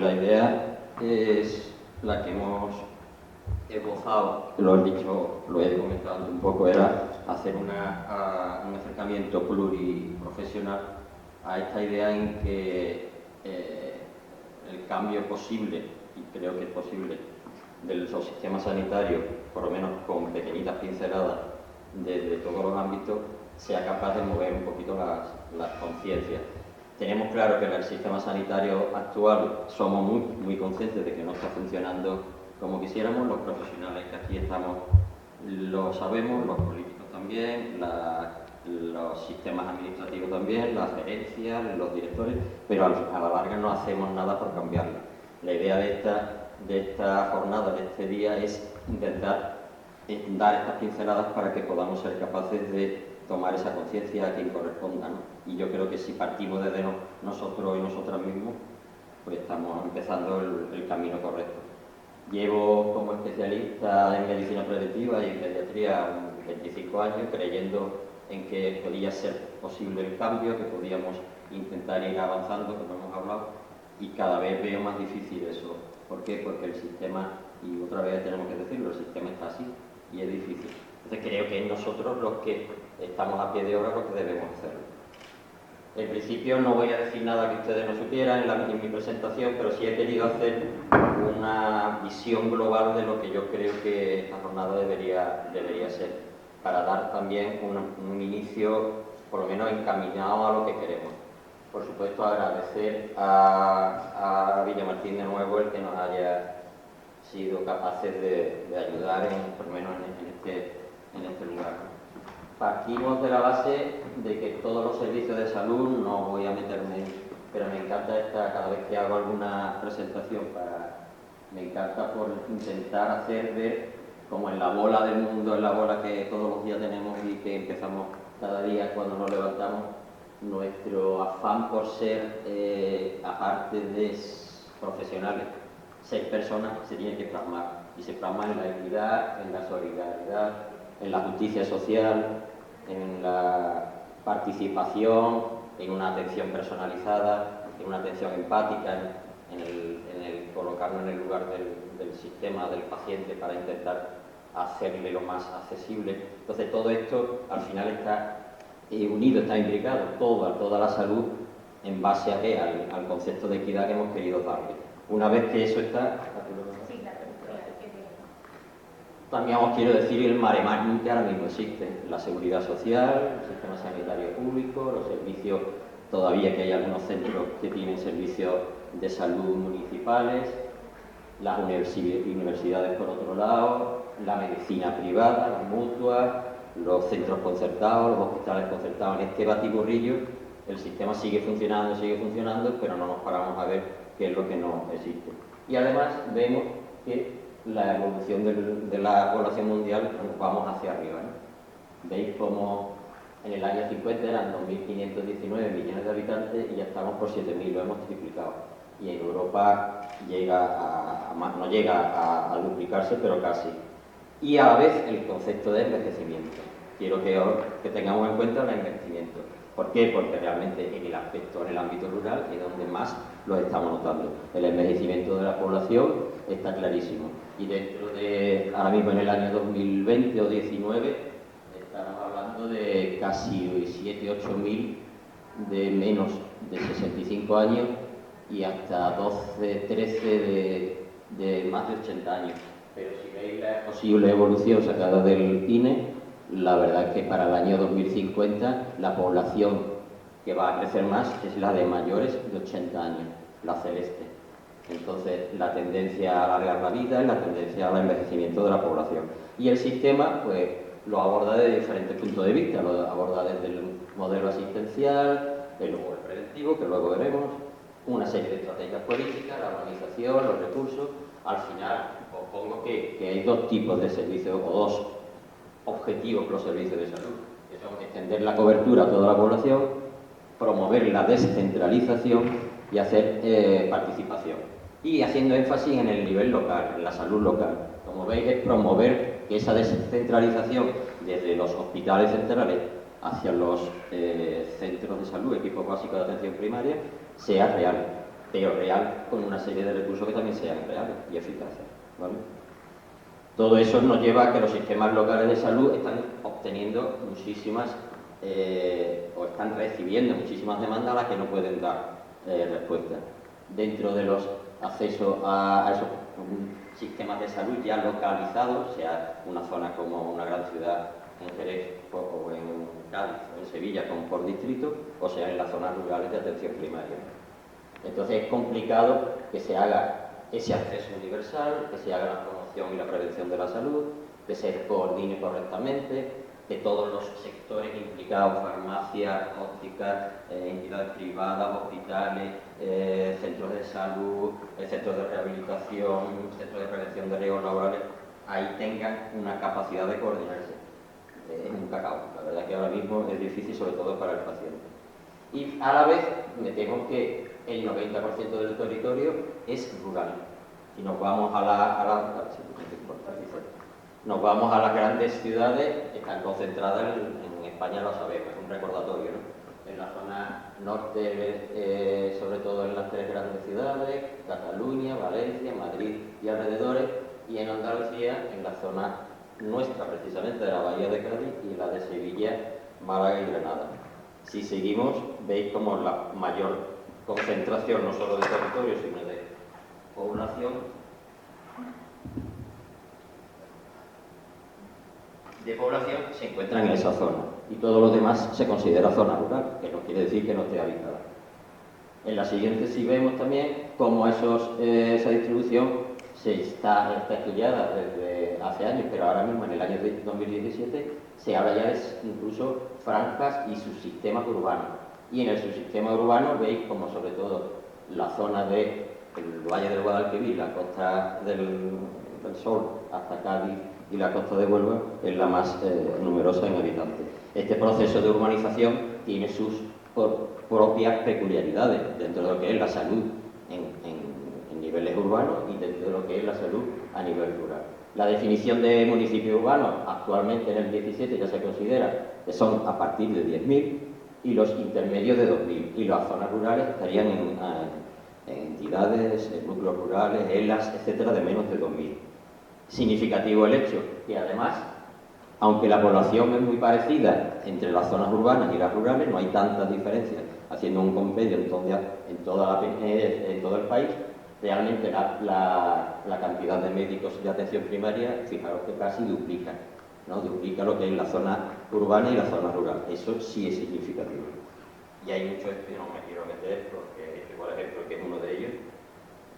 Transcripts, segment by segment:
La idea es la que hemos esbozado, lo he dicho, lo he comentado antes un poco, era hacer un acercamiento pluriprofesional a esta idea en que el cambio posible, y creo que es posible, de los sistemas sanitarios, por lo menos con pequeñitas pinceladas desde todos los ámbitos, sea capaz de mover un poquito las conciencias. Tenemos claro que en el sistema sanitario actual somos muy conscientes de que no está funcionando como quisiéramos. Los profesionales que aquí estamos lo sabemos, los políticos también, los sistemas administrativos también, las gerencias, los directores, pero a la larga no hacemos nada por cambiarlo. La idea de esta jornada, de este día, es intentar dar estas pinceladas para que podamos ser capaces de tomar esa conciencia a quien corresponda, ¿no? Y yo creo que si partimos desde nosotros y nosotras mismos, pues estamos empezando el camino correcto. Llevo como especialista en medicina preventiva y en pediatría 25 años creyendo en que podía ser posible el cambio, que podíamos intentar ir avanzando, como hemos hablado, y cada vez veo más difícil eso. ¿Por qué? Porque el sistema, y otra vez tenemos que decirlo, el sistema está así y es difícil. Entonces creo que es nosotros los que estamos a pie de obra los que debemos hacerlo. En principio no voy a decir nada que ustedes no supieran en mi presentación, pero sí he querido hacer una visión global de lo que yo creo que esta jornada debería ser, para dar también un inicio, por lo menos encaminado a lo que queremos. Por supuesto, agradecer a Villamartín de nuevo el que nos haya sido capaces de ayudar, por lo menos en este lugar. Partimos de la base de que todos los servicios de salud, no voy a meterme, pero me encanta cada vez que hago alguna presentación, me encanta por intentar hacer ver como en la bola del mundo, en la bola que todos los días tenemos y que empezamos cada día cuando nos levantamos, nuestro afán por ser, aparte de profesionales, ser personas, se tiene que plasmar, y se plasma en la equidad, en la solidaridad, en la justicia social, en la participación, en una atención personalizada, en una atención empática, en el colocarnos en el lugar del sistema, del paciente, para intentar hacerle lo más accesible. Entonces todo esto al final está unido, está implicado, toda la salud, en base a qué, al concepto de equidad que hemos querido darle. Una vez que eso está... También os quiero decir el mare magnum que ahora mismo existe: la seguridad social, el sistema sanitario público, los servicios, todavía que hay algunos centros que tienen servicios de salud municipales, las universidades por otro lado, la medicina privada, las mutuas, los centros concertados, los hospitales concertados. En este batiburrillo el sistema sigue funcionando, pero no nos paramos a ver qué es lo que no existe. Y además vemos que la evolución de la población mundial, vamos hacia arriba, ¿no? Veis como en el año 50 eran 2.519 millones de habitantes y ya estamos por 7.000, lo hemos triplicado. Y en Europa no llega a duplicarse, pero casi. Y a la vez el concepto de envejecimiento. Quiero que tengamos en cuenta el envejecimiento. ¿Por qué? Porque realmente en el ámbito rural es donde más lo estamos notando. El envejecimiento de la población está clarísimo. Y dentro de, ahora mismo en el año 2020 o 2019, estamos hablando de casi 7, 8 mil de menos de 65 años y hasta 12, 13 de más de 80 años. Pero si veis la posible evolución sacada del INE, la verdad es que para el año 2050 la población que va a crecer más es la de mayores de 80 años, la celeste. Entonces, la tendencia a alargar la vida es la tendencia al envejecimiento de la población. Y el sistema, pues, lo aborda desde diferentes puntos de vista. Lo aborda desde el modelo asistencial, luego el preventivo, que luego veremos, una serie de estrategias políticas, la organización, los recursos. Al final, os pongo que hay dos tipos de servicios, o dos objetivos con los servicios de salud, que son extender la cobertura a toda la población, promover la descentralización y hacer participación. Y haciendo énfasis en el nivel local, en la salud local. Como veis, es promover que esa descentralización desde los hospitales centrales hacia los centros de salud, equipos básicos de atención primaria, sea real. pero real, con una serie de recursos que también sean reales y eficaces, ¿vale? Todo eso nos lleva a que los sistemas locales de salud están obteniendo muchísimas, o están recibiendo muchísimas demandas a las que no pueden dar respuesta. Dentro de los accesos a esos sistemas de salud ya localizados, sea una zona como una gran ciudad en Jerez o en Cádiz o en Sevilla como por distrito, o sea en las zonas rurales de atención primaria. Entonces es complicado que se haga ese acceso universal, que se haga la promoción y la prevención de la salud, que se coordine correctamente, que todos los sectores implicados, farmacias, ópticas, entidades privadas, hospitales, centros de salud, centros de rehabilitación, centros de prevención de riesgos laborales, ahí tengan una capacidad de coordinarse. Es un cacao, la verdad que ahora mismo es difícil, sobre todo para el paciente. Y a la vez, me temo que el 90% del territorio es rural. Si nos vamos a nos vamos a las grandes ciudades, están concentradas en España, lo sabemos, es un recordatorio, ¿no? En la zona norte, sobre todo en las 3 grandes ciudades, Cataluña, Valencia, Madrid y alrededores, y en Andalucía, en la zona nuestra, precisamente, de la Bahía de Cádiz y la de Sevilla, Málaga y Granada. Si seguimos, veis como la mayor concentración, no solo de territorio, sino de población, se encuentra en esa zona, y todo lo demás se considera zona rural, que no quiere decir que no esté habitada. En la siguiente sí vemos también cómo esa distribución está estudiada desde hace años, pero ahora mismo en el año 2017 se habla ya de incluso franjas y subsistemas urbanos. Y en el subsistema urbano veis como sobre todo la zona del Valle del Guadalquivir, la Costa del Sol hasta Cádiz y la costa de Huelva es la más numerosa en habitantes. Este proceso de urbanización tiene sus propias peculiaridades dentro de lo que es la salud en niveles urbanos y dentro de lo que es la salud a nivel rural. La definición de municipio urbano actualmente en el 17 ya se considera que son a partir de 10.000 y los intermedios de 2.000, y las zonas rurales estarían en entidades, núcleos rurales, ELAs, etcétera, de menos de 2.000. Significativo el hecho que además, aunque la población es muy parecida entre las zonas urbanas y las rurales, no hay tantas diferencias. Haciendo un compendio en todo el país, realmente la cantidad de médicos de atención primaria, fijaros que casi duplica, ¿no? Duplica lo que es la zona urbana y la zona rural. Eso sí es significativo. Y hay muchos estudios, no me quiero meter, porque este, por ejemplo, que es uno de ellos,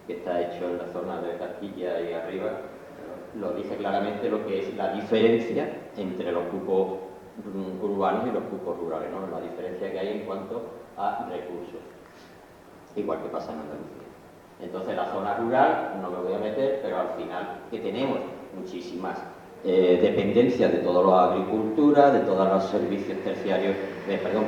que está hecho en la zona de Castilla y arriba, lo dice claramente lo que es la diferencia entre los cupos urbanos y los cupos rurales, ¿no? La diferencia que hay en cuanto a recursos, igual que pasa en Andalucía. Entonces, la zona rural, no me voy a meter, pero al final que tenemos muchísimas dependencias de toda la agricultura, de todos los servicios terciarios,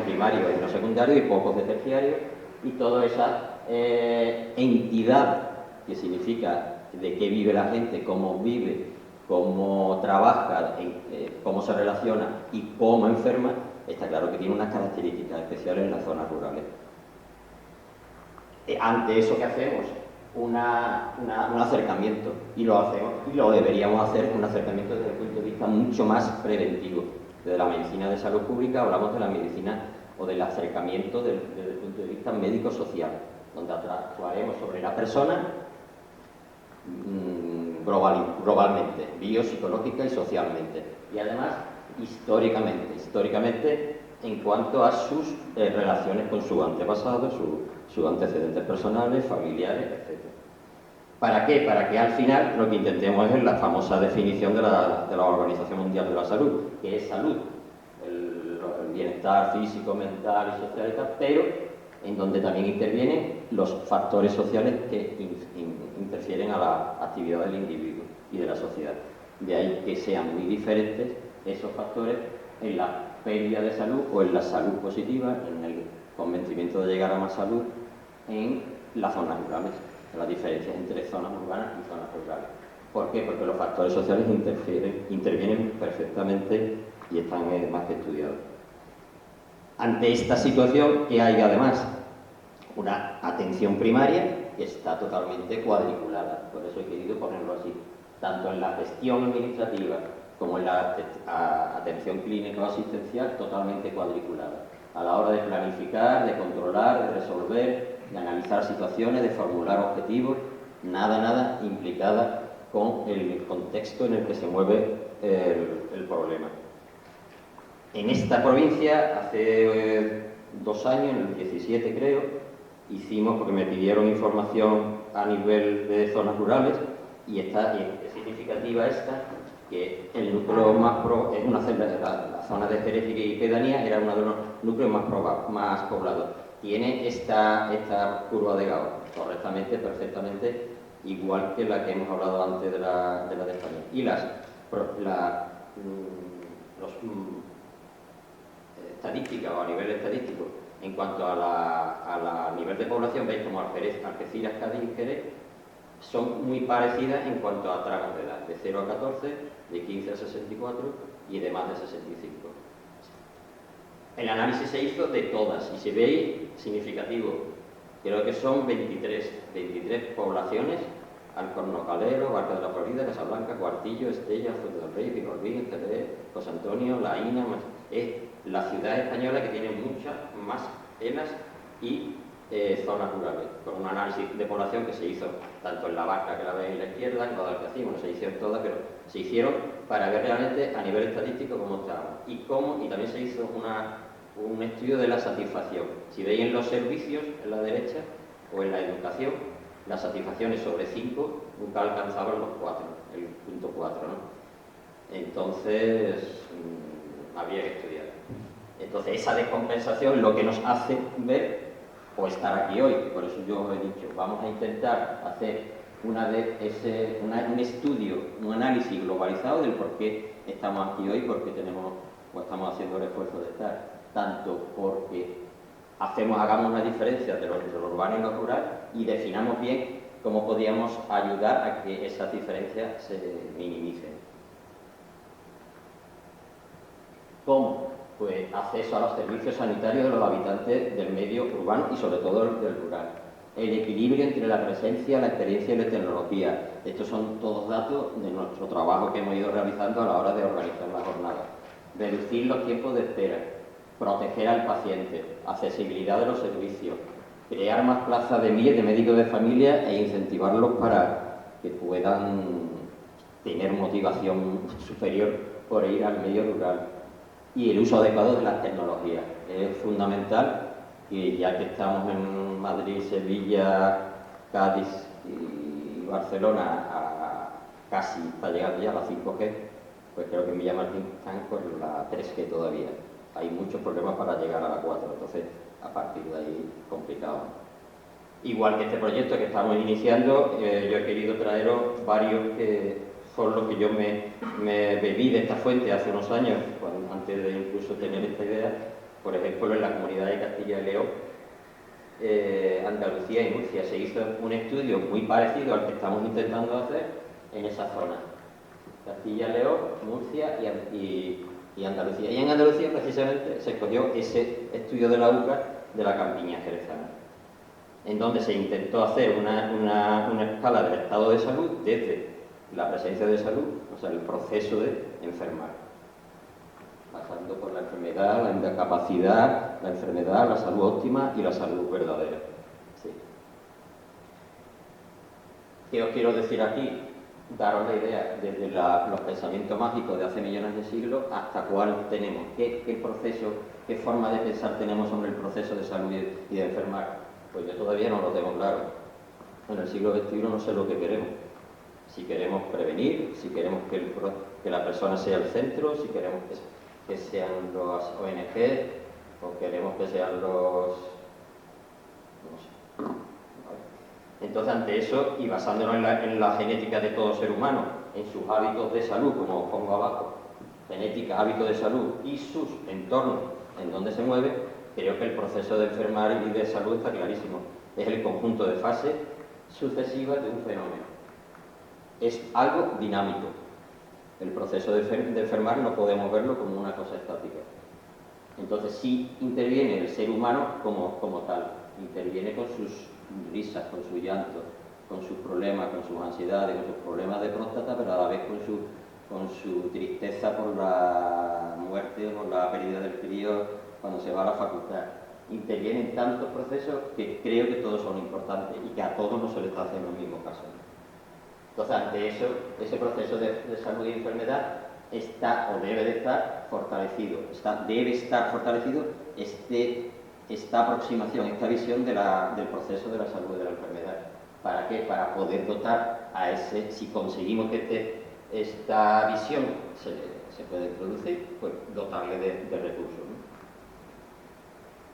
primarios y no secundarios, y pocos de terciarios, y toda esa entidad que significa de qué vive la gente, cómo vive, cómo trabaja, cómo se relaciona y cómo enferma, está claro que tiene unas características especiales en las zonas rurales. Ante eso, ¿qué hacemos? Un acercamiento, y lo deberíamos hacer, un acercamiento desde el punto de vista mucho más preventivo. Desde la medicina de salud pública hablamos de la medicina o del acercamiento desde el punto de vista médico-social, donde actuaremos sobre la persona globalmente, biopsicológica y socialmente, y además históricamente en cuanto a sus relaciones con su antepasado, sus antecedentes personales, familiares, etc. ¿Para qué? Para que al final lo que intentemos es la famosa definición de la Organización Mundial de la Salud, que es salud, el bienestar físico, mental y social y tal, pero en donde también intervienen los factores sociales que interfieren a la actividad del individuo y de la sociedad. De ahí que sean muy diferentes esos factores en la pérdida de salud o en la salud positiva, en el convencimiento de llegar a más salud en las zonas rurales, las diferencias entre zonas urbanas y zonas rurales. ¿Por qué? Porque los factores sociales intervienen perfectamente y están más que estudiados. Ante esta situación, ¿qué hay además? una atención primaria que está totalmente cuadriculada. Por eso he querido ponerlo así. Tanto en la gestión administrativa como en la atención clínica o asistencial, totalmente cuadriculada. A la hora de planificar, de controlar, de resolver, de analizar situaciones, de formular objetivos, nada implicada con el contexto en el que se mueve el problema. En esta provincia, hace 2 años, en el 17 creo, hicimos, porque me pidieron información a nivel de zonas rurales, y es significativa esta, que el núcleo más la zona de Jerez y Pedanía era uno de los núcleos más poblados. Tiene esta curva de Gauss, correctamente, perfectamente, igual que la que hemos hablado antes de la de España. Y estadísticas o a nivel estadístico, en cuanto a nivel de población, veis como Algeciras, Cádiz y Jerez son muy parecidas en cuanto a tramos de edad, de 0 a 14, de 15 a 64 y de más de 65. El análisis se hizo de todas y se ve significativo. Creo que son 23 poblaciones: Alcornocalero, Barca de la Florida, Casablanca, Cuartillo, Estella, Fuente del Rey, Villalbín, Jerez, José Antonio, La Ina. Es la ciudad española que tiene muchas más ELAs y zonas rurales, con un análisis de población que se hizo tanto en la Barca, que la veis en la izquierda, en Guadalquivir, bueno, se hicieron todas, pero se hicieron para ver realmente a nivel estadístico cómo estábamos y también se hizo un estudio de la satisfacción. Si veis en los servicios, en la derecha, o en la educación, la satisfacción es sobre 5, nunca alcanzaban los 4, el punto 4, ¿no? Entonces, habría que estudiar. Entonces, esa descompensación lo que nos hace ver o estar aquí hoy. Por eso yo he dicho, vamos a intentar hacer un estudio, un análisis globalizado del por qué estamos aquí hoy, por qué estamos haciendo el esfuerzo de estar. Tanto porque hagamos una diferencia entre lo urbano y lo rural y definamos bien cómo podíamos ayudar a que esas diferencias se minimicen. ¿Cómo? Pues acceso a los servicios sanitarios de los habitantes del medio urbano y sobre todo del rural. El equilibrio entre la presencia, la experiencia y la tecnología. Estos son todos datos de nuestro trabajo que hemos ido realizando a la hora de organizar la jornada. Reducir los tiempos de espera, proteger al paciente, accesibilidad de los servicios, crear más plazas de MIE, de médicos de familia, e incentivarlos para que puedan tener motivación superior por ir al medio rural. Y el uso adecuado de las tecnologías. Es fundamental que, ya que estamos en Madrid, Sevilla, Cádiz y Barcelona, casi está llegando ya la 5G, pues creo que en Villamartín están con la 3G todavía. Hay muchos problemas para llegar a la 4, entonces a partir de ahí complicado. Igual que este proyecto que estamos iniciando, yo he querido traeros varios que son los que yo me bebí de esta fuente hace unos años, antes de incluso tener esta idea. Por ejemplo, en la comunidad de Castilla y León, Andalucía y Murcia, se hizo un estudio muy parecido al que estamos intentando hacer en esa zona. Castilla y León, Murcia y Andalucía. Y en Andalucía, precisamente, se escogió ese estudio de la UCA de la campiña jerezana, en donde se intentó hacer una escala del estado de salud desde la presencia de salud, o sea, el proceso de enfermar, pasando por la enfermedad, la incapacidad, la enfermedad, la salud óptima y la salud verdadera. Sí. ¿Qué os quiero decir aquí? Daros la idea desde los pensamientos mágicos de hace millones de siglos hasta cuál tenemos, qué proceso, qué forma de pensar tenemos sobre el proceso de salud y de enfermar. Pues yo todavía no lo tengo claro. En el siglo XXI no sé lo que queremos. Si queremos prevenir, si queremos que la persona sea el centro, si queremos que sean los ONG o queremos que sean los... no sé. ¿Vale? Entonces, ante eso, y basándonos en la genética de todo ser humano, en sus hábitos de salud, como os pongo abajo, genética, hábitos de salud y sus entornos en donde se mueve, creo que el proceso de enfermar y de salud está clarísimo. Es el conjunto de fases sucesivas de un fenómeno. Es algo dinámico. El proceso de enfermar no podemos verlo como una cosa estática. Entonces sí interviene el ser humano como tal. interviene con sus risas, con su llanto, con sus problemas, con sus ansiedades, con sus problemas de próstata, pero a la vez con su tristeza por la muerte, por la pérdida del crío cuando se va a la facultad. Intervienen tantos procesos que creo que todos son importantes y que a todos no se les hace en el mismo caso. Entonces, ante eso, ese proceso de salud y enfermedad está o debe de estar fortalecido, debe estar fortalecido esta aproximación, esta visión del proceso de la salud y de la enfermedad. ¿Para qué? Para poder dotar a ese, si conseguimos que esta visión se pueda introducir, pues dotarle de recursos, ¿no?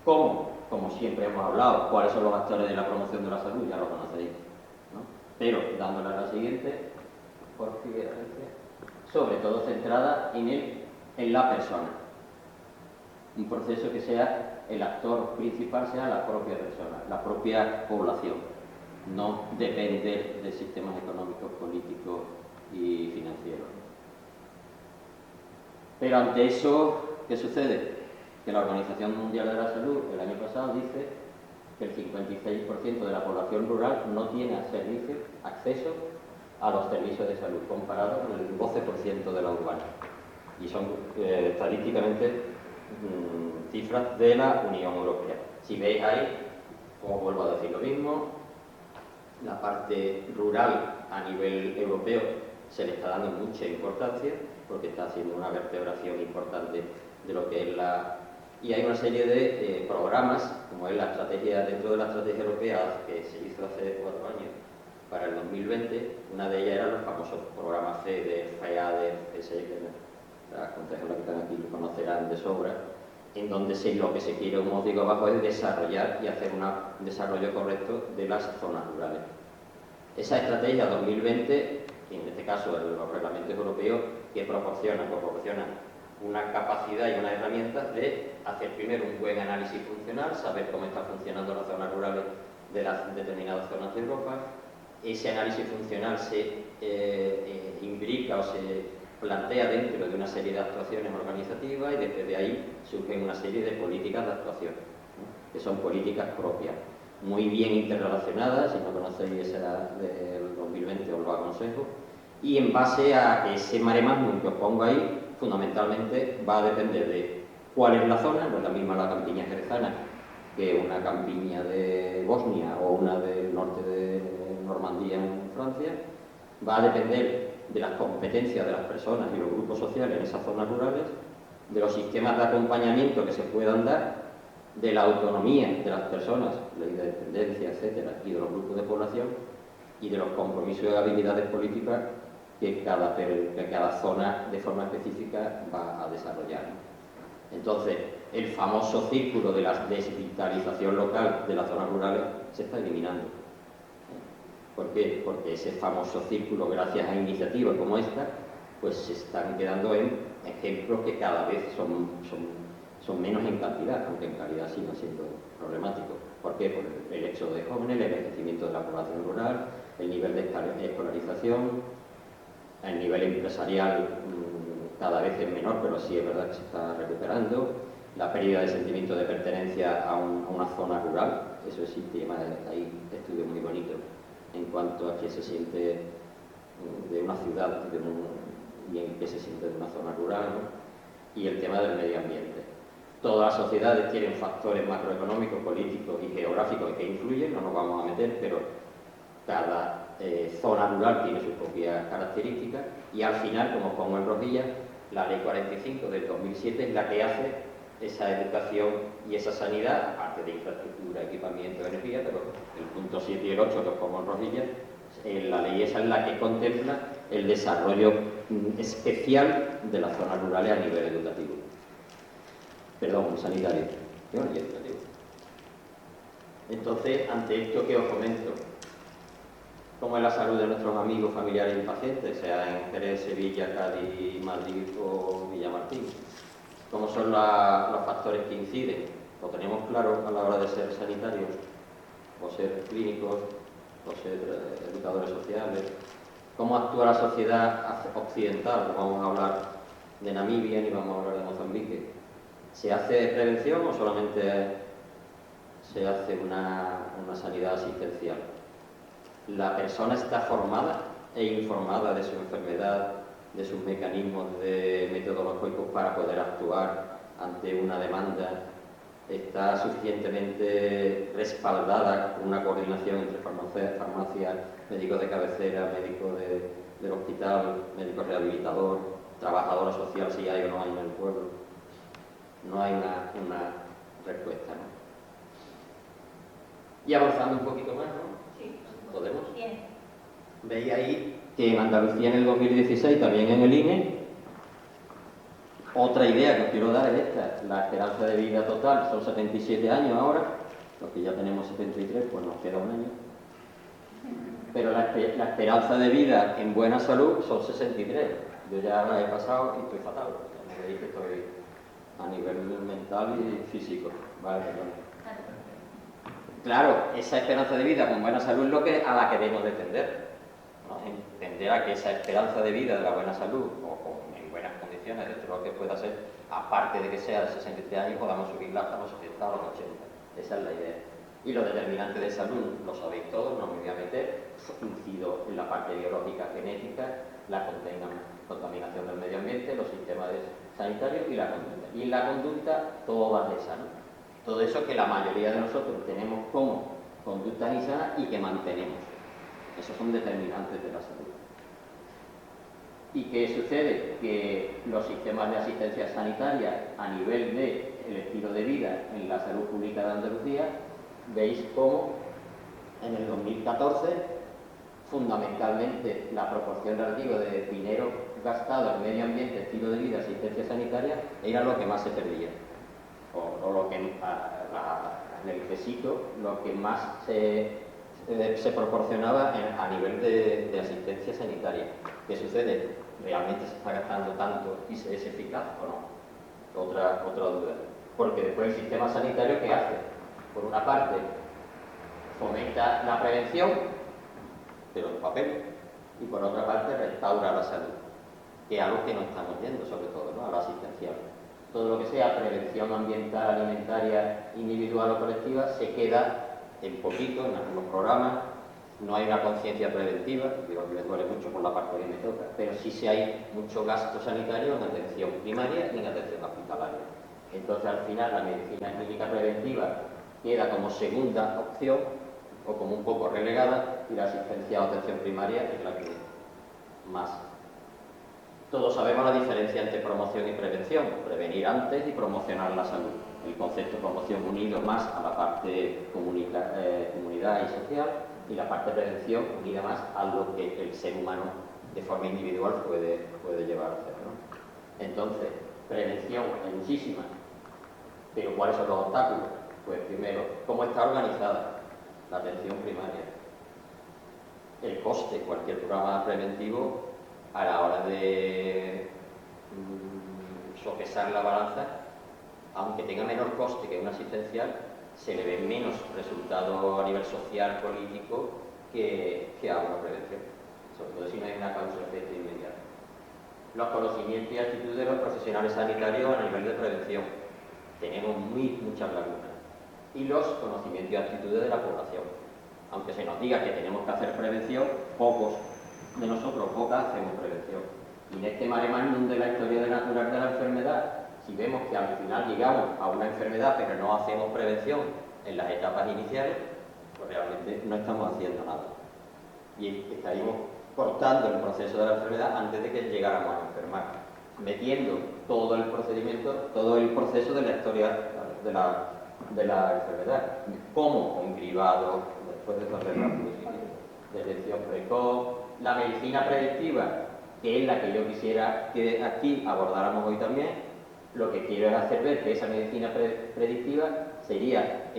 ¿Cómo? Como siempre hemos hablado, ¿cuáles son los actores de la promoción de la salud? Ya lo conocéis, ¿no? Pero dándole a la siguiente, por Figueroa, sobre todo centrada en la persona. Un proceso que sea el actor principal, sea la propia persona, la propia población. No depender de sistemas económicos, políticos y financieros. Pero ante eso, ¿qué sucede? Que la Organización Mundial de la Salud el año pasado dice que el 56% de la población rural no tiene acceso a los servicios de salud, comparado con el 12% de la urbana. Y son estadísticamente cifras de la Unión Europea. Si veis ahí, os vuelvo a decir lo mismo, la parte rural a nivel europeo se le está dando mucha importancia porque está haciendo una vertebración importante de lo que es y hay una serie de programas, como es la estrategia, dentro de la estrategia europea que se hizo hace 4 años para el 2020, una de ellas eran los famosos programas FEDER, FEADER, FSE, que las consejeras que están aquí lo conocerán de sobra, en donde lo que se quiere, como os digo abajo, es desarrollar y hacer un desarrollo correcto de las zonas rurales. Esa estrategia 2020, en este caso los reglamentos europeos, que proporcionan una capacidad y unas herramientas de hacer primero un buen análisis funcional, saber cómo están funcionando las zonas rurales de las determinadas zonas de Europa. Ese análisis funcional se imbrica o se plantea dentro de una serie de actuaciones organizativas y desde de ahí surgen una serie de políticas de actuación, ¿no? Que son políticas propias, muy bien interrelacionadas. Si no conocéis esa del 2020 os lo aconsejo, y en base a que ese mare magnum que os pongo ahí fundamentalmente va a depender de cuál es la zona. No es la misma la campiña jerezana que una campiña de Bosnia o una del norte de Normandía en Francia. Va a depender de las competencias de las personas y los grupos sociales en esas zonas rurales, de los sistemas de acompañamiento que se puedan dar, de la autonomía de las personas, ley de dependencia, etcétera, y de los grupos de población, y de los compromisos y habilidades políticas que cada zona de forma específica va a desarrollar. Entonces, el famoso círculo de la desvitalización local de las zonas rurales se está eliminando. ¿Por qué? Porque ese famoso círculo, gracias a iniciativas como esta, pues se están quedando en ejemplos que cada vez son menos en cantidad, aunque en calidad siguen siendo problemáticos. ¿Por qué? Por el éxodo de jóvenes, el envejecimiento de la población rural, el nivel de escolarización, el nivel empresarial cada vez es menor, pero sí es verdad que se está recuperando, la pérdida de sentimiento de pertenencia a una zona rural. Eso existe, hay estudios muy bonitos en cuanto a qué se siente de una ciudad y en qué se siente de una zona rural, ¿no? Y el tema del medio ambiente. Todas las sociedades tienen factores macroeconómicos, políticos y geográficos que influyen, no nos vamos a meter, pero cada zona rural tiene sus propias características, y al final, como pongo en rojilla, la Ley 45 del 2007 es la que hace esa educación y esa sanidad, aparte de infraestructura, equipamiento, energía, pero el punto 7 y el 8 que os pongo en rojilla, la ley esa es la que contempla el desarrollo especial de las zonas rurales a nivel educativo. Perdón, sanitario y educativo. Entonces, ante esto que os comento, ¿cómo es la salud de nuestros amigos, familiares y pacientes, sea en Jerez, Sevilla, Cádiz, Madrid o Villamartín? ¿Cómo son los factores que inciden? ¿Lo tenemos claro a la hora de ser sanitarios, o ser clínicos, o ser educadores sociales? ¿Cómo actúa la sociedad occidental? No vamos a hablar de Namibia ni vamos a hablar de Mozambique. ¿Se hace prevención o solamente se hace una sanidad asistencial. La persona está formada e informada de su enfermedad, de sus mecanismos metodológicos para poder actuar ante una demanda, está suficientemente respaldada con una coordinación entre farmacia, médico de cabecera, médico del hospital, médico rehabilitador, trabajadora social, si hay o no hay en el pueblo. No hay una respuesta, ¿no? Y avanzando un poquito más, ¿no? Sí. ¿Podemos? Bien. Veis ahí que en Andalucía en el 2016, también en el INE, otra idea que os quiero dar es esta: la esperanza de vida total son 77 años ahora, los que ya tenemos 73, pues nos queda un año. Pero la esperanza de vida en buena salud son 63. Yo ya la he pasado y estoy fatal. Me veis que estoy a nivel mental y físico. Vale, perdón. Claro, esa esperanza de vida con buena salud es a la que debemos de tender, ¿no? Tender a que esa esperanza de vida de la buena salud, o en buenas condiciones, dentro de lo que pueda ser, aparte de que sea de 63 años, podamos subirla hasta los 70 o los 80. Esa es la idea. Y los determinantes de salud, lo sabéis todos, no me voy a meter, incido en la parte biológica, genética, la contaminación del medio ambiente, los sistemas sanitarios y la conducta. Y en la conducta, todas esas, ¿no? Todo eso que la mayoría de nosotros tenemos como conductas insanas y que mantenemos. Esos son determinantes de la salud. ¿Y qué sucede? Que los sistemas de asistencia sanitaria a nivel del estilo de vida en la salud pública de Andalucía, veis cómo en el 2014 fundamentalmente la proporción relativa de dinero gastado en medio ambiente, estilo de vida, asistencia sanitaria era lo que más se perdía. O lo que en el quesito, lo que más se proporcionaba a nivel de asistencia sanitaria. ¿Qué sucede? ¿Realmente se está gastando tanto y se es eficaz o no? Otra duda. Porque después el sistema sanitario, ¿qué hace? Por una parte, fomenta la prevención, pero en papel, y por otra parte, restaura la salud, que es algo que no estamos viendo, sobre todo, ¿no? A la asistencial. Todo lo que sea prevención ambiental, alimentaria, individual o colectiva, se queda en poquito en algunos programas. No hay una conciencia preventiva, digo que me duele mucho por la parte que me toca, pero sí hay mucho gasto sanitario en atención primaria y en atención hospitalaria. Entonces, al final, la medicina clínica preventiva queda como segunda opción o como un poco relegada, y la asistencia o atención primaria es la que más. Todos sabemos la diferencia entre promoción y prevención: prevenir antes y promocionar la salud. El concepto de promoción unido más a la parte comunidad y social, y la parte de prevención unida más a lo que el ser humano de forma individual puede llevar a hacer, ¿no? Entonces, prevención hay muchísima, pero ¿cuáles son los obstáculos? Pues primero, ¿cómo está organizada la atención primaria? El coste, cualquier programa preventivo, a la hora de sopesar la balanza, aunque tenga menor coste que una asistencial, se le ve menos resultado a nivel social, político, que a una prevención, sobre todo si no hay una causa-efecto inmediata. Los conocimientos y actitudes de los profesionales sanitarios a nivel de prevención, tenemos muchas lagunas. Y los conocimientos y actitudes de la población. Aunque se nos diga que tenemos que hacer prevención, pocos de nosotros, pocas, hacemos prevención. Y en este mare magnum de la historia natural de la enfermedad, si vemos que al final llegamos a una enfermedad pero no hacemos prevención en las etapas iniciales, pues realmente no estamos haciendo nada. Y estaríamos cortando el proceso de la enfermedad antes de que llegáramos a enfermar, metiendo todo el procedimiento, todo el proceso de la historia de la enfermedad. ¿Cómo? Con cribado, después de correr rápido, detección precoz, la medicina predictiva, que es la que yo quisiera que aquí abordáramos hoy también. Lo que quiero es hacer ver que esa medicina predictiva sería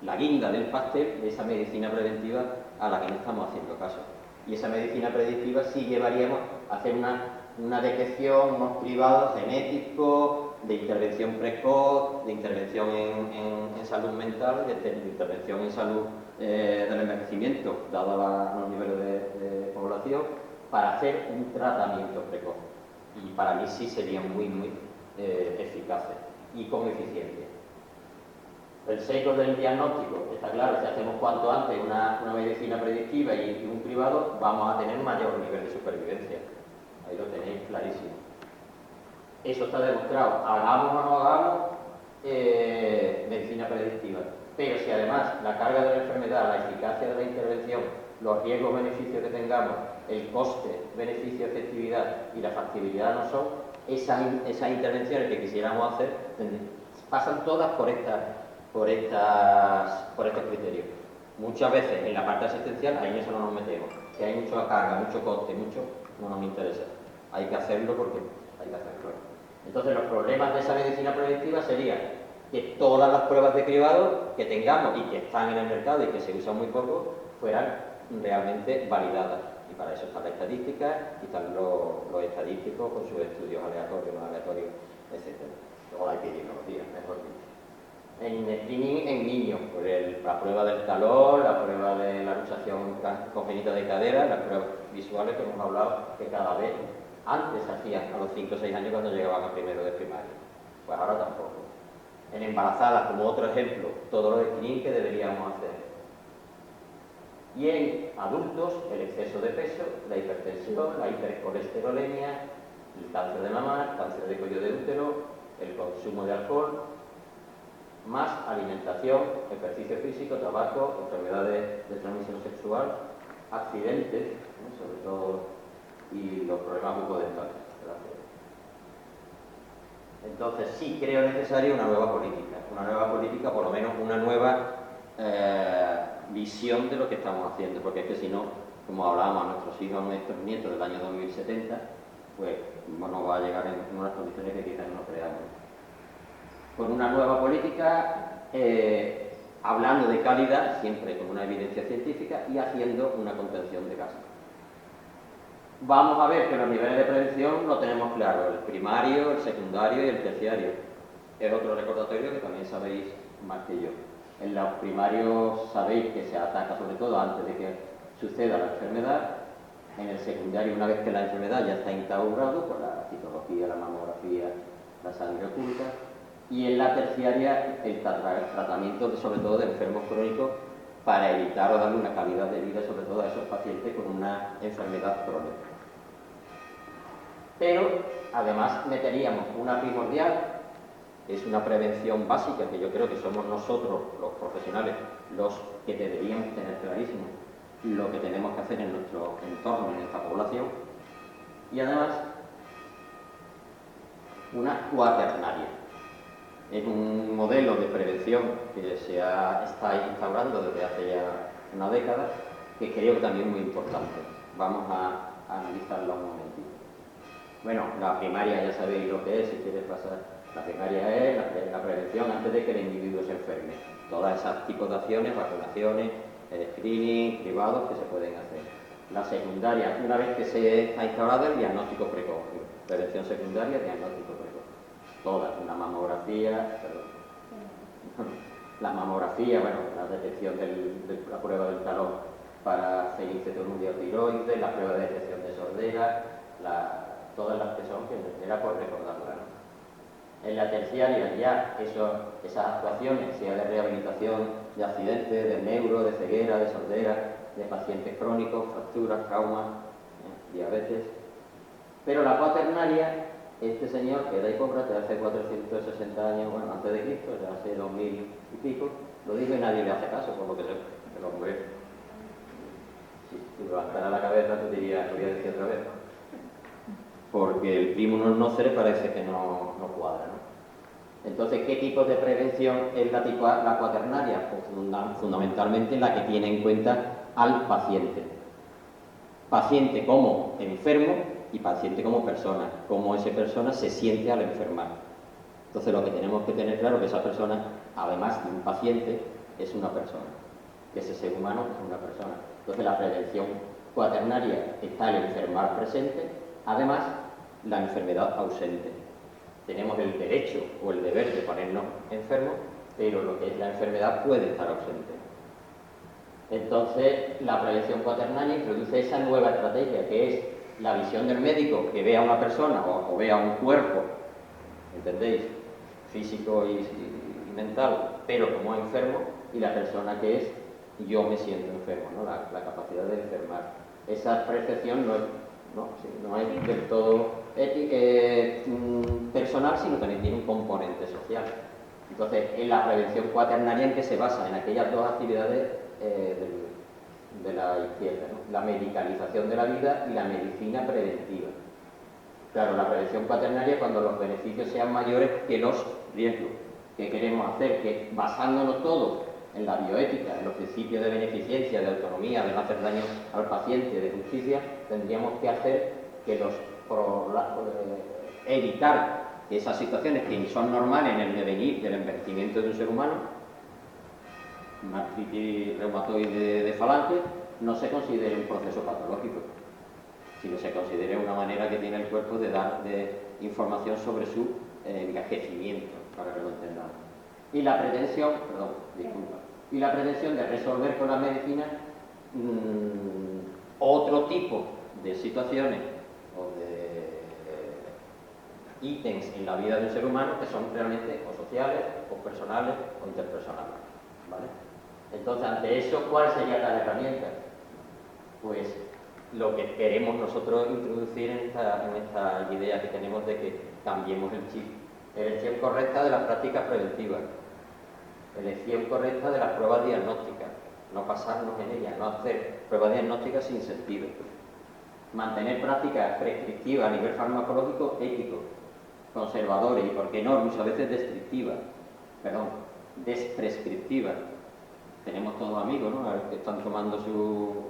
la guinda del pastel de esa medicina preventiva a la que no estamos haciendo caso. Y esa medicina predictiva sí llevaríamos a hacer una detección, unos cribados genéticos, de intervención precoz, de intervención en salud mental, de intervención en salud del envejecimiento, dado los niveles de población, para hacer un tratamiento precoz. Y para mí sí sería muy eficaces y con eficiencia. El sesgo del diagnóstico, está claro, si hacemos cuanto antes una medicina predictiva y un cribado, vamos a tener mayor nivel de supervivencia. Ahí lo tenéis clarísimo. Eso está demostrado. Hagamos o no hagamos medicina predictiva. Pero si además la carga de la enfermedad, la eficacia de la intervención, los riesgos, beneficios que tengamos, el coste, beneficio, efectividad y la factibilidad no son, esas intervenciones que quisiéramos hacer pasan todas por estos criterios. Muchas veces en la parte asistencial, ahí en eso no nos metemos, que hay mucha carga, mucho coste, no nos interesa. Hay que hacerlo porque hay que hacerlo. Entonces los problemas de esa medicina preventiva serían que todas las pruebas de cribado que tengamos y que están en el mercado y que se usan muy poco, fueran realmente validadas. Y para eso está la estadística y están los estadísticos con sus estudios aleatorios, no aleatorios, etc. Luego la epidemiología, mejor dicho. En screening en niños, por la prueba del calor, la prueba de la luxación congénita de cadera, las pruebas visuales que hemos hablado que cada vez antes hacían a los 5 o 6 años cuando llegaban a primero de primaria. Pues ahora tampoco. En embarazadas, como otro ejemplo, todos los screening que deberíamos hacer. Y en adultos, el exceso de peso, la hipertensión, la hipercolesterolemia, el cáncer de mama, el cáncer de cuello de útero, el consumo de alcohol, más alimentación, ejercicio físico, tabaco, enfermedades de transmisión sexual, accidentes, sobre todo, y los problemas bucodentales. Entonces sí creo necesaria una nueva política, por lo menos una nueva visión de lo que estamos haciendo, porque es que si no, como hablábamos a nuestros hijos, a nuestros nietos del año 2070, pues nos va a llegar en unas condiciones que quizás no creamos. Con una nueva política, hablando de calidad, siempre con una evidencia científica y haciendo una contención de gastos. Vamos a ver que los niveles de prevención lo tenemos claro, el primario, el secundario y el terciario. Es otro recordatorio que también sabéis más que yo. En los primarios sabéis que se ataca sobre todo antes de que suceda la enfermedad. En el secundario, una vez que la enfermedad ya está instaurada, por la citología, la mamografía, la sangre oculta. Y en la terciaria, el tratamiento sobre todo de enfermos crónicos para evitar o darle una calidad de vida sobre todo a esos pacientes con una enfermedad crónica. Pero además meteríamos una primordial, es una prevención básica que yo creo que somos nosotros, los profesionales, los que deberíamos tener clarísimo lo que tenemos que hacer en nuestro entorno, en esta población, y además una cuaternaria. Es un modelo de prevención que está instaurando desde hace ya una década, que creo que también es muy importante. Vamos a analizarlo un momentito. Bueno, la primaria ya sabéis lo que es, si quieres pasar. La primaria es la prevención antes de que el individuo se enferme. Todas esas tipos de acciones, vacunaciones, screening, cribados que se pueden hacer. La secundaria, una vez que se ha instaurado el diagnóstico precoz. Prevención secundaria, diagnóstico precoz. Todas, una mamografía, la mamografía, bueno, la detección de la prueba del calor para fenilcetonúria tiroides, la prueba de detección de sordera, todas las que son, que era por recordarla, ¿no? En la terciaria ya esas actuaciones, sea de rehabilitación de accidentes, de neuro, de ceguera, de sordera, de pacientes crónicos, fracturas, traumas, diabetes. Pero la cuaternaria, este señor que era Hipócrates hace 460 años, bueno, antes de Cristo, ya hace 2000 y pico, lo dijo y nadie le hace caso, por lo que el hombre, si levantara la cabeza, tú dirías, lo voy a decir otra vez, ¿no? Porque el primum non nocere parece que no cuadra, ¿no? Entonces, ¿qué tipo de prevención es la cuaternaria? Pues fundamentalmente la que tiene en cuenta al paciente. Paciente como enfermo y paciente como persona. Cómo esa persona se siente al enfermar. Entonces, lo que tenemos que tener claro es que esa persona, además de un paciente, es una persona. Que ese ser humano es una persona. Entonces, la prevención cuaternaria está el enfermar presente. Además, la enfermedad ausente. Tenemos el derecho o el deber de ponernos enfermos, pero lo que es la enfermedad puede estar ausente. Entonces, la prevención cuaternaria introduce esa nueva estrategia, que es la visión del médico que ve a una persona o ve a un cuerpo, ¿entendéis? Físico y mental, pero como enfermo, y la persona que es yo me siento enfermo, ¿no? La capacidad de enfermar. Esa percepción no es del todo personal, sino también tiene un componente social. Entonces, en la prevención cuaternaria, ¿en que se basa? En aquellas dos actividades de la izquierda, ¿no? La medicalización de la vida y la medicina preventiva. Claro, la prevención cuaternaria cuando los beneficios sean mayores que los riesgos. ¿Qué queremos hacer? Que basándonos todos en la bioética, en los principios de beneficencia, de autonomía, de no hacer daño al paciente, de justicia, tendríamos que hacer que evitar que esas situaciones que son normales en el devenir del envejecimiento de un ser humano, una artritis reumatoide de falange, no se considere un proceso patológico, sino se considere una manera que tiene el cuerpo de dar información sobre su envejecimiento, para que lo entendamos. Y la pretensión, y la pretensión de resolver con la medicina otro tipo de situaciones o de ítems en la vida de un ser humano que son realmente o sociales, o personales, o interpersonales, ¿vale? Entonces, ante eso, ¿cuál sería la herramienta? Pues lo que queremos nosotros introducir en esta idea que tenemos de que cambiemos el chip. Elección correcta de las prácticas preventivas, elección correcta de las pruebas diagnósticas, no pasarnos en ellas, no hacer pruebas diagnósticas sin sentido. Mantener prácticas prescriptivas a nivel farmacológico ético, conservadores y, por qué no, muchas veces desprescriptivas. Tenemos todos amigos, ¿no? Que están tomando su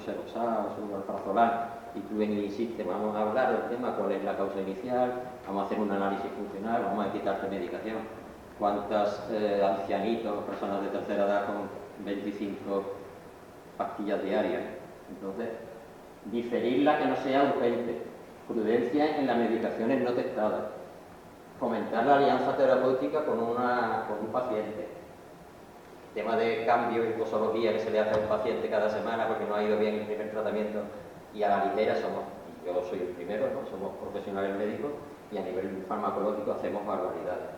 Serosal, su Alprazolam, y tú ven y insistes, vamos a hablar del tema, cuál es la causa inicial, vamos a hacer un análisis funcional, vamos a quitarte medicación. ¿Cuántos ancianitos, personas de tercera edad con 25 pastillas diarias? Entonces, diferirla que no sea urgente, prudencia en las medicaciones no testadas, fomentar la alianza terapéutica con un paciente, tema de cambio y posología que se le hace a un paciente cada semana porque no ha ido bien el primer tratamiento, y a la ligera yo soy el primero, ¿no? Somos profesionales médicos y a nivel farmacológico hacemos barbaridades.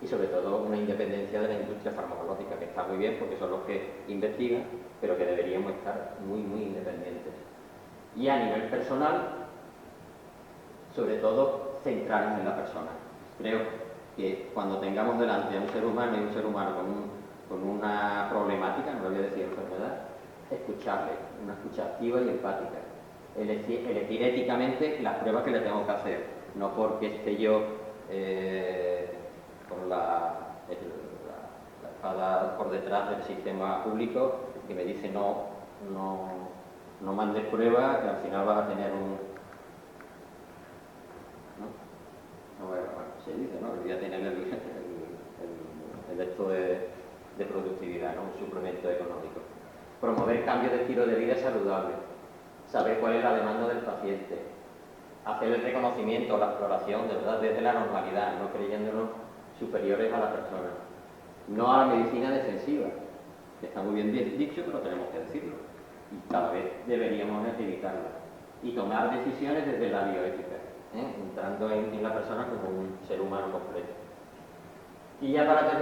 Y sobre todo una independencia de la industria farmacológica, que está muy bien porque son los que investigan, pero que deberíamos estar muy, muy independientes. Y a nivel personal, sobre todo, centrarnos en la persona. Creo que cuando tengamos delante a un ser humano y un ser humano con una problemática, no voy a decir enfermedad, escuclarle, una escucha activa y empática. Elegir éticamente las pruebas que le tengo que hacer, no porque esté yo con la espada por detrás del sistema público que me dice no mandes pruebas, que al final vas a tener se dice, ¿no? Voy a tener el esto de productividad, ¿no? Un suplemento económico. Promover cambios de estilo de vida saludable, saber cuál es la demanda del paciente, hacer el reconocimiento, la exploración, de verdad, desde la normalidad, no creyéndonos superiores a la persona. No a la medicina defensiva, que está muy bien dicho, pero tenemos que decirlo. Y cada vez deberíamos evitarla. Y tomar decisiones desde la bioética, entrando en la persona como un ser humano completo. Y ya para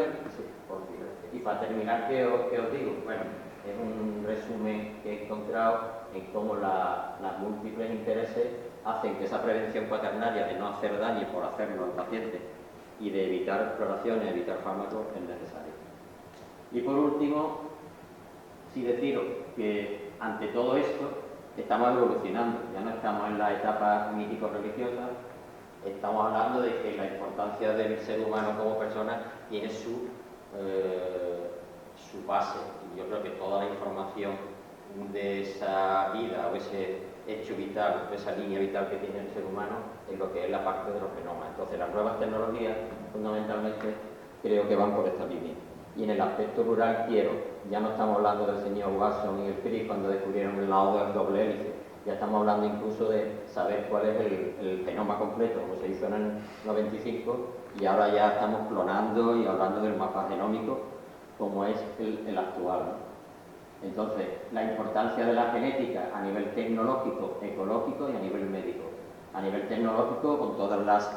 terminar, ¿qué os digo? Bueno, es un resumen que he encontrado en cómo las múltiples intereses hacen que esa prevención cuaternaria de no hacer daño por hacerlo al paciente y de evitar exploraciones, evitar fármacos es necesario. Y por último, sí deciros que ante todo esto estamos evolucionando, ya no estamos en la etapa mítico-religiosa, estamos hablando de que la importancia del ser humano como persona tiene su base. Y yo creo que toda la información de esa vida o ese hecho vital, o esa línea vital que tiene el ser humano, es lo que es la parte de los genomas. Entonces las nuevas tecnologías fundamentalmente creo que van por esta línea. Y en el aspecto rural ya no estamos hablando del señor Watson y el Crick cuando descubrieron el lado del doble hélice, ya estamos hablando incluso de saber cuál es el genoma completo, como se hizo en el 95, y ahora ya estamos clonando y hablando del mapa genómico, como es el actual, ¿no? Entonces, la importancia de la genética a nivel tecnológico, ecológico y a nivel médico. A nivel tecnológico, con todas las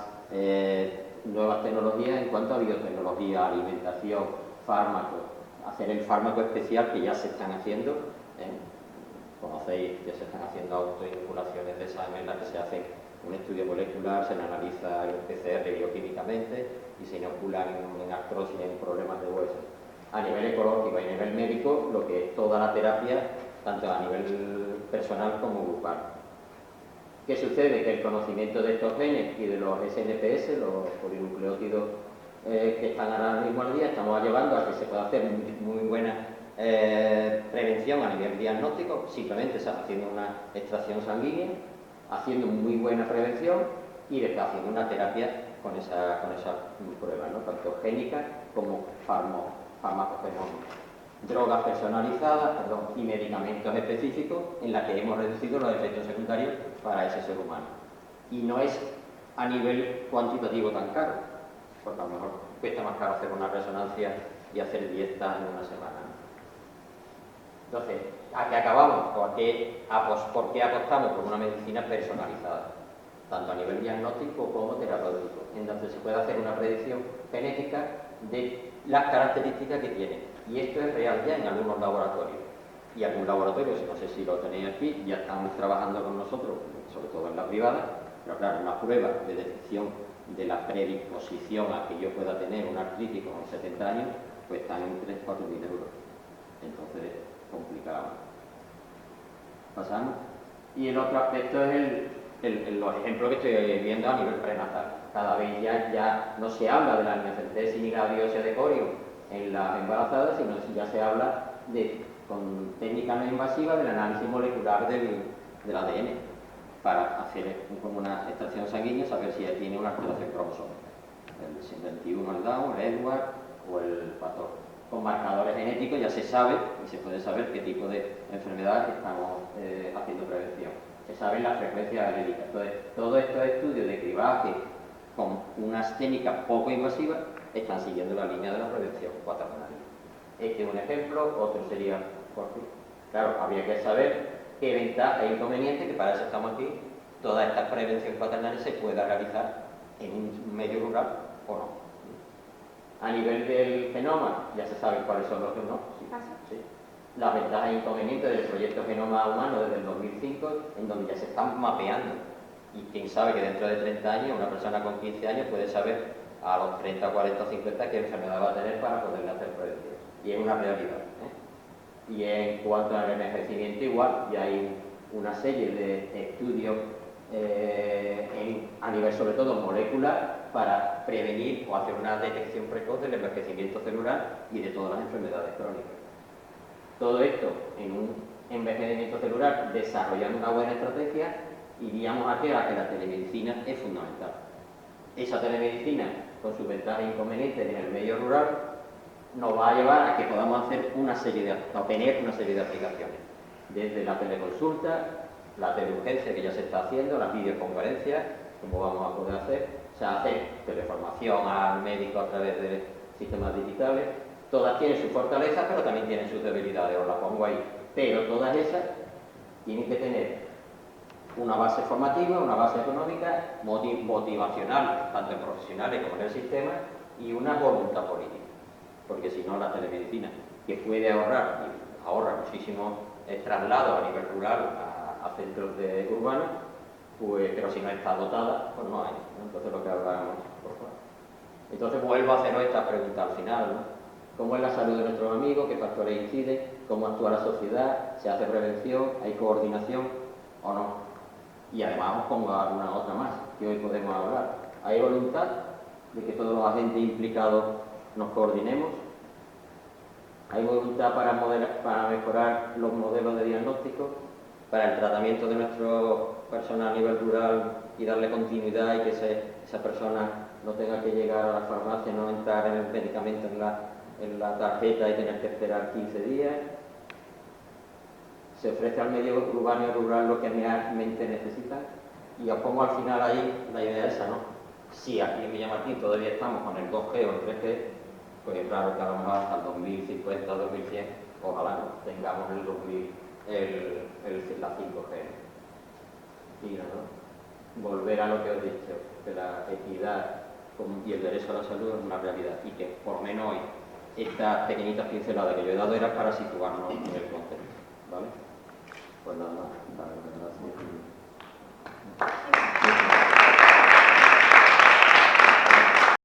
nuevas tecnologías en cuanto a biotecnología, alimentación, fármacos, hacer el fármaco especial que ya se están haciendo, conocéis, ya se están haciendo autoinoculaciones de sangre en las que se hace un estudio molecular, se analiza el PCR bioquímicamente y se inoculan en artrosis, en problemas de hueso. A nivel ecológico y a nivel médico, lo que es toda la terapia, tanto a nivel personal como grupal. ¿Qué sucede? Que el conocimiento de estos genes y de los SNPS, los polinucleótidos que están ahora mismo al día, estamos llevando a que se pueda hacer muy buena prevención a nivel diagnóstico, simplemente haciendo una extracción sanguínea, haciendo muy buena prevención y después haciendo una terapia con esa prueba, ¿no? Tanto génica como farmacogenómica. Drogas personalizadas, y medicamentos específicos en la que hemos reducido los efectos secundarios para ese ser humano. Y no es a nivel cuantitativo tan caro, porque a lo mejor cuesta más caro hacer una resonancia y hacer 10 en una semana. Entonces, ¿a qué acabamos? ¿Por qué apostamos por una medicina personalizada? Tanto a nivel diagnóstico como terapéutico, en donde se puede hacer una predicción genética de las características que tiene. Y esto es real ya en algunos laboratorios. Y algún laboratorio, no sé si lo tenéis aquí, ya están trabajando con nosotros, sobre todo en la privada, pero claro, una prueba de detección de la predisposición a que yo pueda tener un artrítico con 70 años, pues están en 3-4 mil euros. Entonces, complicado. Pasamos. Y el otro aspecto es los ejemplos que estoy viendo a nivel prenatal. Cada vez ya no se habla de la amniocentesis ni la biopsia de corio en las embarazadas, sino que ya se habla con técnica no invasiva del análisis molecular del ADN para hacer como una extracción sanguínea, saber si tiene una alteración cromosómica. El 21 el Down, el Edward o el patógeno. Con marcadores genéticos ya se sabe y se puede saber qué tipo de enfermedad estamos haciendo prevención. Se sabe la frecuencia alélica. Entonces, todos estos estudios de cribaje con unas técnicas poco invasivas están siguiendo la línea de la prevención cuaternaria. Este es un ejemplo, otro sería, claro, habría que saber qué ventaja e inconveniente, que para eso estamos aquí, toda esta prevención cuaternaria se pueda realizar en un medio rural o no. A nivel del genoma, ya se sabe cuáles son los genomas. Sí. Las ventajas e inconvenientes del proyecto Genoma Humano desde el 2005, en donde ya se están mapeando. Y quién sabe que dentro de 30 años, una persona con 15 años puede saber a los 30, 40 o 50 qué enfermedad va a tener para poderle hacer prevención. Y es una realidad. Y en cuanto al envejecimiento, igual, ya hay una serie de estudios a nivel sobre todo molecular para prevenir o hacer una detección precoz del envejecimiento celular y de todas las enfermedades crónicas. Todo esto en un envejecimiento celular, desarrollando una buena estrategia, iríamos a que la telemedicina es fundamental. Esa telemedicina, con sus ventajas e inconvenientes en el medio rural, nos va a llevar a que podamos hacer tener una serie de aplicaciones. Desde la teleconsulta, la teleurgencia que ya se está haciendo, las videoconferencias, como vamos a poder hacer, o sea, hacer teleformación al médico a través de sistemas digitales. Todas tienen sus fortalezas, pero también tienen sus debilidades, os las pongo ahí. Pero todas esas tienen que tener una base formativa, una base económica, motivacional, tanto en profesionales como en el sistema, y una voluntad política. Porque si no, la telemedicina, que puede ahorra muchísimo traslado a nivel rural a centros urbanos, pues, pero si no está dotada, pues no hay, ¿no? Entonces lo que hablábamos, por favor. Entonces vuelvo a haceros esta pregunta al final, ¿no? ¿Cómo es la salud de nuestros amigos? ¿Qué factores inciden? ¿Cómo actúa la sociedad? ¿Se hace prevención? ¿Hay coordinación o no? Y además os pongo alguna otra más que hoy podemos hablar. ¿Hay voluntad de que todos los agentes implicados nos coordinemos? ¿Hay voluntad para mejorar los modelos de diagnóstico, para el tratamiento de nuestro personal a nivel rural y darle continuidad y que esa persona no tenga que llegar a la farmacia, no entrar en el medicamento en la tarjeta y tener que esperar 15 días? ¿Se ofrece al medio urbano y rural lo que realmente necesita? Y os pongo al final ahí la idea esa, ¿no? Si aquí en Villamartín todavía estamos con el 2G o el 3G, pues claro que a lo mejor hasta el 2050 o 2100, ojalá no tengamos la 5G. Y ¿no? Volver a lo que os he dicho, de la equidad y el derecho a la salud es una realidad, y que por lo menos hoy esta pequeñita pincelada que yo he dado era para situarnos en el concepto, ¿vale? Pues nada, gracias.